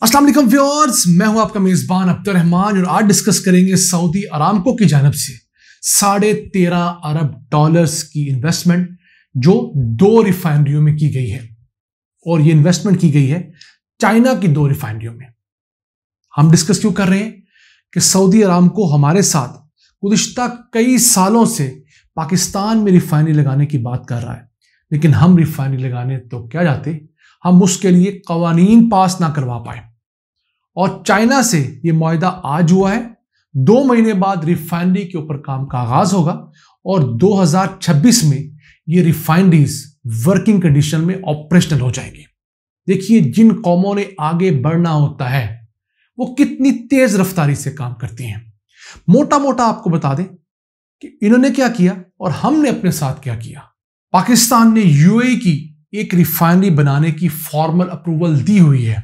अस्सलाम वालेकुम व्यूअर्स, मैं हूं आपका मेजबान अब्दुर्रहमान और आज डिस्कस करेंगे सऊदी अरामको की जानब से $13.5 अरब की इन्वेस्टमेंट जो 2 रिफाइनरियों में की गई है। और ये इन्वेस्टमेंट की गई है चाइना की 2 रिफाइनरियों में। हम डिस्कस क्यों कर रहे हैं कि सऊदी अरामको हमारे साथ गुज़िश्ता कई सालों से पाकिस्तान में रिफाइनरी लगाने की बात कर रहा है, लेकिन हम रिफाइनरी लगाने तो क्या जाते, हम उसके लिए कवानीन पास ना करवा पाए। और चाइना से ये मुआहदा आज हुआ है, 2 महीने बाद रिफाइनरी के ऊपर काम का आगाज होगा और 2026 में ये रिफाइनरीज वर्किंग कंडीशन में ऑपरेशनल हो जाएगी। देखिए, जिन कौमों ने आगे बढ़ना होता है वो कितनी तेज रफ्तारी से काम करती हैं। मोटा मोटा आपको बता दें कि इन्होंने क्या किया और हमने अपने साथ क्या किया। पाकिस्तान ने यूएई की एक रिफाइनरी बनाने की फॉर्मल अप्रूवल दी हुई है,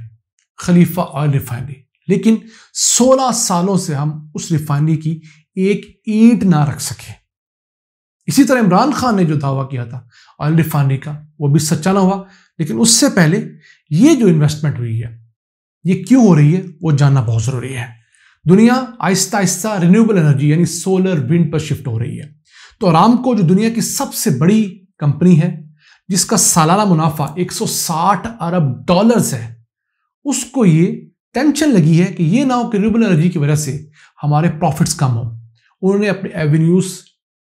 खलीफा ऑयल रिफाइनरी, लेकिन 16 सालों से हम उस रिफाइनरी की एक ईंट ना रख सके। इसी तरह इमरान खान ने जो दावा किया था ऑयल रिफाइनरी का, वो भी सच्चा ना हुआ। लेकिन उससे पहले ये जो इन्वेस्टमेंट हुई है ये क्यों हो रही है वो जानना बहुत जरूरी है। दुनिया आहिस्ता आहिस्ता रिन्यूएबल एनर्जी यानी सोलर विंड पर शिफ्ट हो रही है। तो अरामको जो दुनिया की सबसे बड़ी कंपनी है जिसका सालाना मुनाफा $160 अरब है, उसको ये टेंशन लगी है कि ये ना हो कि रिन्यूएबल एनर्जी की वजह से हमारे प्रॉफिट्स कम हो। उन्होंने अपने एवेन्यूज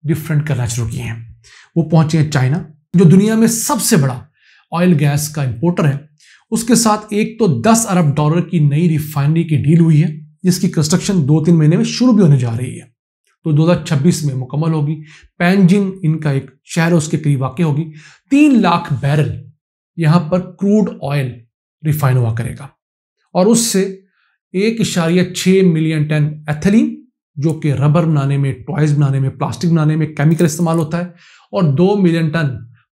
डिफरेंट करना शुरू किए हैं। वो पहुंचे हैं चाइना, जो दुनिया में सबसे बड़ा ऑयल गैस का इंपोर्टर है। उसके साथ एक तो $10 अरब की नई रिफाइनरी की डील हुई है, जिसकी कंस्ट्रक्शन 2-3 महीने में शुरू भी होने जा रही है, तो 2026 में मुकम्मल होगी। पैंजिंग इनका एक शहर, उसके करीब वाक़ होगी। 3 लाख बैरल यहां पर क्रूड ऑयल रिफाइन हुआ करेगा और उससे 1.6 मिलियन टन एथिलीन, जो कि रबर बनाने में, टॉयज बनाने में, प्लास्टिक बनाने में केमिकल इस्तेमाल होता है, और 2 मिलियन टन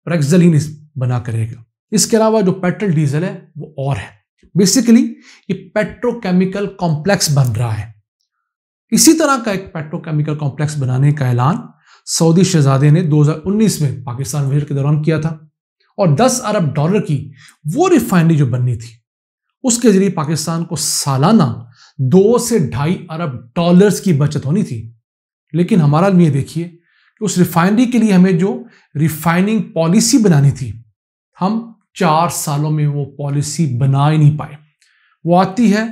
प्रेक्सलीन बना करेगा। इसके अलावा जो पेट्रोल डीजल है वो और है। बेसिकली ये पेट्रोकेमिकल कॉम्प्लेक्स बन रहा है। इसी तरह का एक पेट्रोकेमिकल कॉम्प्लेक्स बनाने का ऐलान सऊदी शहजादे ने 2019 में पाकिस्तान विजिट के दौरान किया था। और $10 अरब की वो रिफाइनरी जो बननी थी, उसके जरिए पाकिस्तान को सालाना $2 से $2.5 अरब की बचत होनी थी। लेकिन हमारा ये देखिए कि उस रिफाइनरी के लिए हमें जो रिफाइनिंग पॉलिसी बनानी थी, हम 4 सालों में वो पॉलिसी बना ही नहीं पाए। वो आती है,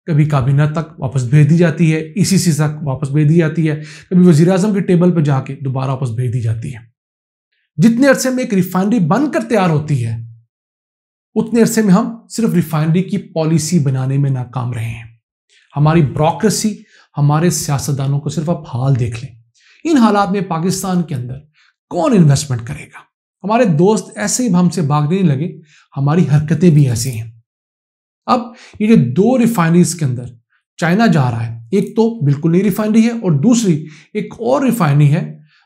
कभी काबीना तक वापस भेज दी जाती है, ईसीसी तक वापस भेज दी जाती है, कभी वजीर आजम के टेबल पर जाके दोबारा वापस भेज दी जाती है। जितने अरसे में एक रिफाइनरी बनकर तैयार होती है, उतने अरसे में हम सिर्फ रिफाइनरी की पॉलिसी बनाने में नाकाम रहे हैं। हमारी ब्यूरोक्रेसी, हमारे सियासतदानों को सिर्फ आप हाल देख लें। इन हालात में पाकिस्तान के अंदर कौन इन्वेस्टमेंट करेगा? हमारे दोस्त ऐसे ही हमसे भागने नहीं लगे, हमारी हरकतें भी ऐसी हैं। अब ये जो 2 रिफाइनरीज के अंदर चाइना जा रहा है, एक तो बिल्कुल नई रिफाइनरी है और दूसरी एक और रिफाइनरी है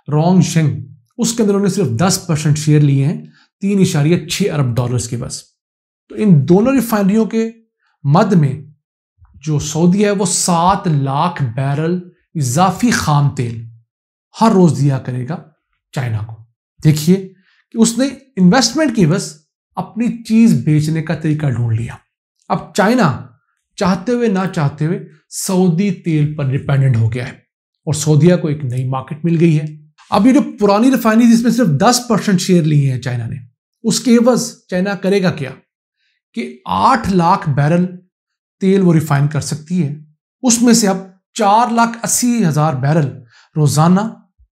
रोंगशेंग, उसके अंदर उन्होंने सिर्फ 10% शेयर लिए हैं, $3.6 अरब की बस। तो इन दोनों रिफाइनरियों के मध्य में जो सऊदी है वो 7 लाख बैरल इजाफी खाम तेल हर रोज दिया करेगा चाइना को। देखिए कि उसने इन्वेस्टमेंट की बस अपनी चीज बेचने का तरीका ढूंढ लिया। अब चाइना चाहते हुए ना चाहते हुए सऊदी तेल पर डिपेंडेंट हो गया है और सऊदीया को एक नई मार्केट मिल गई है। अब ये जो पुरानी रिफाइनरी जिसमें सिर्फ 10% शेयर लिए हैं चाइना ने, उसके एवज चाइना करेगा क्या कि 8 लाख बैरल तेल वो रिफाइन कर सकती है। उसमें से अब 4,80,000 बैरल रोजाना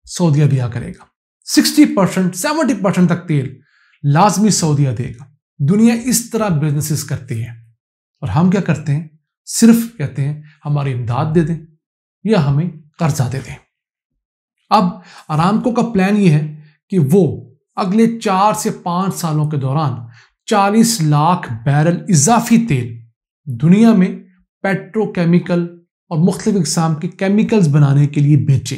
सऊदीया दिया करेगा। 60%, 70% तक तेल लाजमी सऊदीया देगा। दुनिया इस तरह बिजनेसेस करती है और हम क्या करते हैं? सिर्फ कहते हैं हमारी इमदाद दे दें या हमें कर्जा दे दें। अब अरामको का प्लान ये है कि वो अगले 4 से 5 सालों के दौरान 40 लाख बैरल इजाफी तेल दुनिया में पेट्रोकेमिकल और मुख्तलिफ इकसाम के केमिकल्स बनाने के लिए बेचे।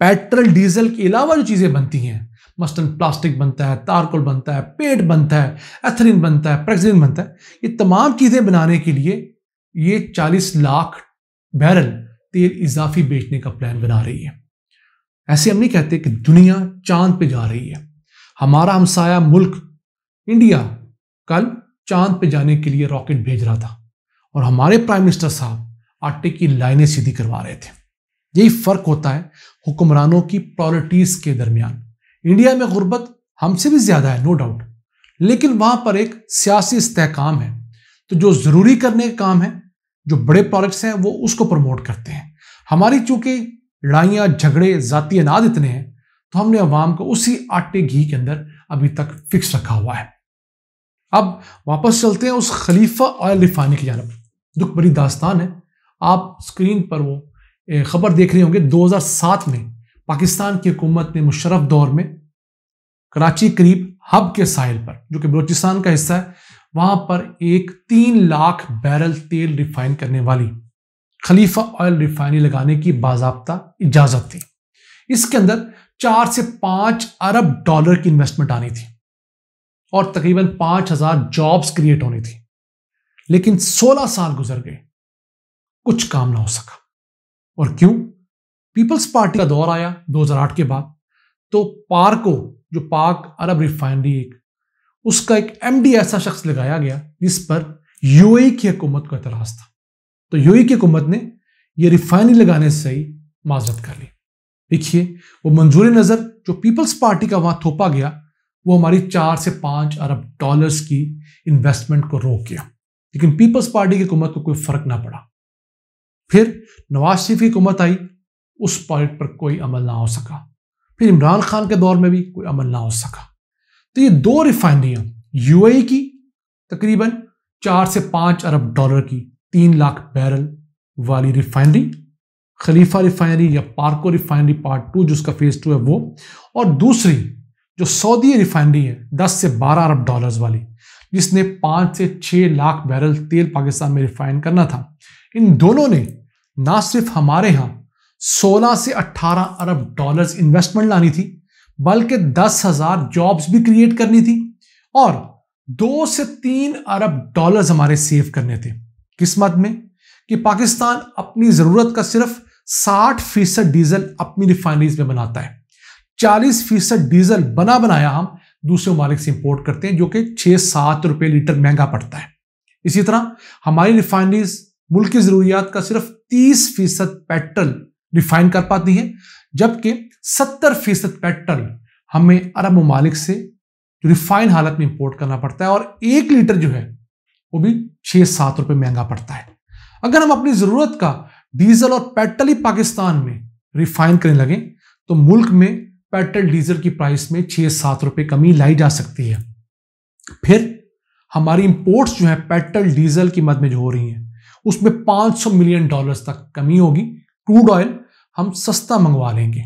पेट्रोल डीजल के अलावा जो चीजें बनती हैं, मसलन प्लास्टिक बनता है, तारकोल बनता है, पेट बनता है, एथिलीन बनता है, प्रेक्सलीन बनता है, ये तमाम चीजें बनाने के लिए ये 40 लाख बैरल तेल इजाफी बेचने का प्लान बना रही है। ऐसे हम नहीं कहते कि दुनिया चांद पे जा रही है। हमारा हमसाया मुल्क इंडिया कल चांद पे जाने के लिए रॉकेट भेज रहा था और हमारे प्राइम मिनिस्टर साहब आटे की लाइनें सीधी करवा रहे थे। यही फर्क होता है हुक्मरानों की प्रायोरिटीज के दरमियान। इंडिया में गुर्बत हमसे भी ज्यादा है, नो डाउट, लेकिन वहां पर एक सियासी इस्तेहकाम है। तो जो जरूरी करने का काम है, जो बड़े प्रोजेक्ट्स हैं, वो उसको प्रमोट करते हैं। हमारी चूंकि लड़ाइयां, झगड़े, जाती अनाद इतने हैं, तो हमने अवाम को उसी आटे घी के अंदर अभी तक फिक्स रखा हुआ है। अब वापस चलते हैं उस खलीफा ऑयल रिफाइनरी की जानब। दुख भरी दास्तान है। आप स्क्रीन पर वो खबर देख रहे होंगे। 2007 में पाकिस्तान की हुकूमत ने मुशर्रफ दौर में कराची करीब हब के साहिल पर, जो कि बलोचिस्तान का हिस्सा है, वहां पर एक 3 लाख बैरल तेल रिफाइन करने वाली खलीफा ऑयल रिफाइनरी लगाने की बाज़ाब्ता इजाजत थी। इसके अंदर 4 से 5 अरब डॉलर की इन्वेस्टमेंट आनी थी और तकरीबन 5000 जॉब्स क्रिएट होनी थी। लेकिन 16 साल गुजर गए, कुछ काम ना हो सका। और क्यों? पीपल्स पार्टी का दौर आया 2008 के बाद, तो पार्को, जो पाक अरब रिफाइनरी, उसका एक एमडी ऐसा शख्स लगाया गया जिस पर यूएई की हुकूमत को एतराज था। तो यूएई की हुकूमत ने यह रिफाइनरी लगाने से ही माजरत कर ली। देखिए, वो मंजूरी नजर जो पीपल्स पार्टी का वहां थोपा गया, वो हमारी 4 से 5 अरब डॉलर्स की इन्वेस्टमेंट को रोक गया। लेकिन पीपल्स पार्टी की हुकूमत को कोई फर्क ना पड़ा। फिर नवाज शरीफ की हुकूमत आई, उस प्रोजेक्ट पर कोई अमल ना हो सका। फिर इमरान खान के दौर में भी कोई अमल ना हो सका। तो ये 2 रिफाइनरियां, यूएई की तकरीबन 4 से 5 अरब डॉलर की 3 लाख बैरल वाली रिफाइनरी, खलीफा रिफाइनरी या पार्को रिफाइनरी पार्ट 2 जिसका फेज 2 है वो, और दूसरी जो सऊदी रिफाइनरी है 10 से 12 अरब डॉलर्स वाली, जिसने 5 से 6 लाख बैरल तेल पाकिस्तान में रिफाइन करना था। इन दोनों ने ना सिर्फ हमारे यहां 16 से 18 अरब डॉलर्स इन्वेस्टमेंट लानी थी, बल्कि 10,000 जॉब्स भी क्रिएट करनी थी और 2 से 3 अरब डॉलर्स हमारे सेव करने थे। किस्मत में कि पाकिस्तान अपनी जरूरत का सिर्फ 60% डीजल अपनी रिफाइनरीज में बनाता है। 40% डीजल बना बनाया हम दूसरे ममालिक से इंपोर्ट करते हैं, जो कि 6-7 रुपए लीटर महंगा पड़ता है। इसी तरह हमारी रिफाइनरीज मुल्क की जरूरियात का सिर्फ 30% पेट्रोल रिफाइन कर पाती हैं, जबकि 70% पेट्रोल हमें अरब ममालिक से रिफाइन हालत में इंपोर्ट करना पड़ता है और 1 लीटर जो है वो भी 6-7 रुपए महंगा पड़ता है। अगर हम अपनी जरूरत का डीजल और पेट्रोल ही पाकिस्तान में रिफाइन करने लगे तो मुल्क में पेट्रोल डीजल की प्राइस में 6-7 रुपए कमी लाई जा सकती है। फिर हमारी इंपोर्ट्स जो है पेट्रोल डीजल की मद में जो हो रही हैं, उसमें $500 मिलियन तक कमी होगी। क्रूड ऑयल हम सस्ता मंगवा लेंगे।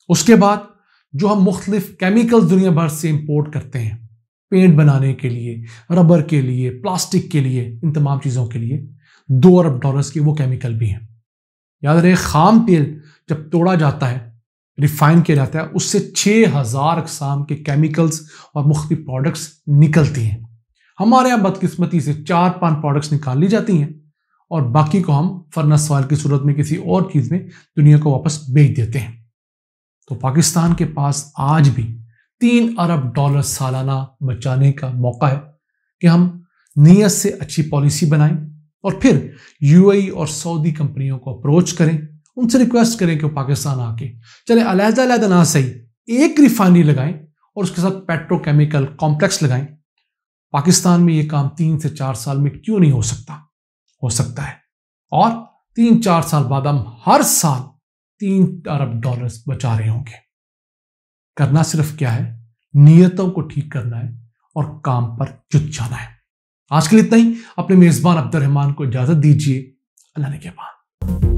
उसके बाद जो हम मुख्तलिफ केमिकल्स दुनिया भर से इंपोर्ट करते हैं, पेंट बनाने के लिए, रबर के लिए, प्लास्टिक के लिए, इन तमाम चीज़ों के लिए 2 अरब डॉलर्स के वो केमिकल भी हैं। याद रहे, खाम तेल जब तोड़ा जाता है, रिफाइन किया जाता है, उससे 6000 अक़साम के केमिकल्स और मुख्तलिफ प्रोडक्ट्स निकलती हैं। हमारे यहाँ बदकिस्मती से 4-5 प्रोडक्ट्स निकाल ली जाती हैं और बाकी को हम फर्नेस ऑयल की सूरत में किसी और चीज़ में दुनिया को वापस बेच देते हैं। तो पाकिस्तान के पास आज भी 3 अरब डॉलर सालाना बचाने का मौका है कि हम नीयत से अच्छी पॉलिसी बनाएं और फिर यूएई और सऊदी कंपनियों को अप्रोच करें, उनसे रिक्वेस्ट करें कि वो पाकिस्तान आके चले अलग-अलग ना सही एक रिफाइनरी लगाएं और उसके साथ पेट्रोकेमिकल कॉम्प्लेक्स लगाएं। पाकिस्तान में ये काम 3 से 4 साल में क्यों नहीं हो सकता? हो सकता है, और 3-4 साल बाद हम हर साल 3 अरब डॉलर्स बचा रहे होंगे। करना सिर्फ क्या है, नीयतों को ठीक करना है और काम पर जुट जाना है। आज के लिए इतना ही। अपने मेजबान अब्दुल रहमान को इजाजत दीजिए। अल्लाह ने के बाद।